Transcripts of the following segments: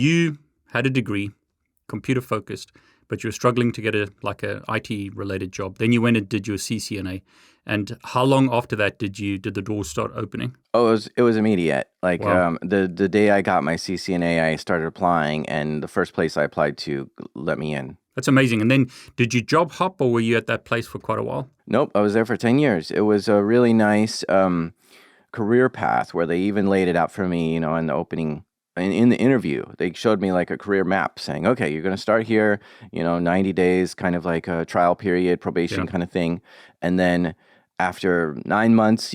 You had a degree, computer focused, but you were struggling to get a IT related job. Then you went and did your CCNA. And how long after that did the doors start opening? Oh, it was immediate. Like Wow, the day I got my CCNA, I started applying, and the first place I applied to let me in. that's amazing. And then did you job hop or were you at that place for quite a while? Nope, I was there for 10 years. It was a really nice career path where they even laid it out for me, in the opening. In the interview, they showed me like a career map saying, okay, you're going to start here, 90 days, kind of like a trial period, Yeah. probation kind of thing. And then after 9 months,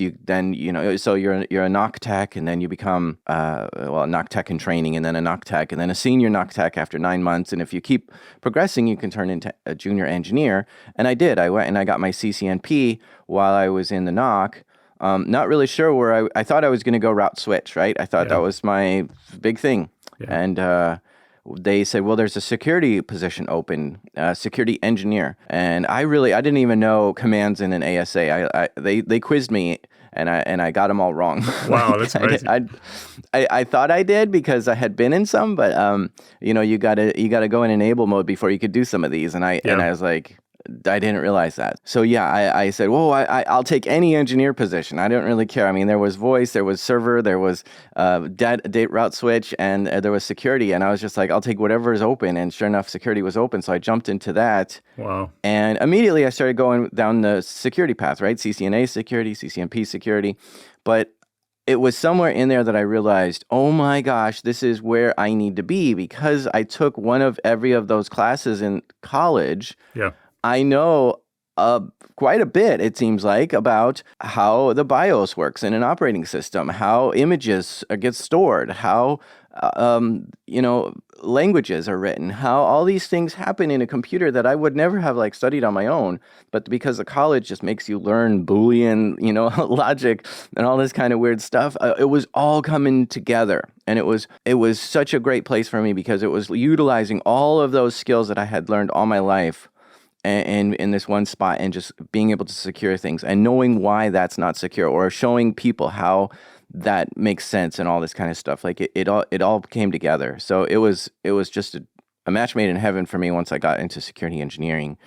so you're a knock tech, and then you become, a knock tech in training, and then a knock tech, and then a senior knock tech after 9 months. And if you keep progressing, you can turn into a junior engineer. And I did. I went and I got my CCNP while I was in the knock. Not really sure where I thought I was going to go route switch, right? I thought Yeah. that was my big thing. Yeah. And they said, well, there's a security position open, security engineer. And I didn't even know commands in an ASA. They quizzed me, and I got them all wrong. Wow, that's amazing. I thought I did because I had been in some, but you gotta go in enable mode before you could do some of these. And I was like, I didn't realize that. So yeah, I said, whoa, I'll take any engineer position. I don't really care. I mean, there was voice, there was server, there was date route switch, and there was security. And I was just like, I'll take whatever is open. And sure enough, security was open. So I jumped into that. Wow. And immediately I started going down the security path, right? CCNA security, CCNP security. But it was somewhere in there that I realized, oh my gosh, this is where I need to be, because I took one of every of those classes in college. Yeah. I know quite a bit, it seems like, about how the BIOS works in an operating system, how images get stored, how languages are written, how all these things happen in a computer that I would never have studied on my own. But because the college just makes you learn Boolean, logic and all this kind of weird stuff, it was all coming together. And it was such a great place for me because it was utilizing all of those skills that I had learned all my life and in this one spot, and just being able to secure things and knowing why that's not secure, or showing people how that makes sense and all this kind of stuff. Like it all came together. So it was just a match made in heaven for me once I got into security engineering.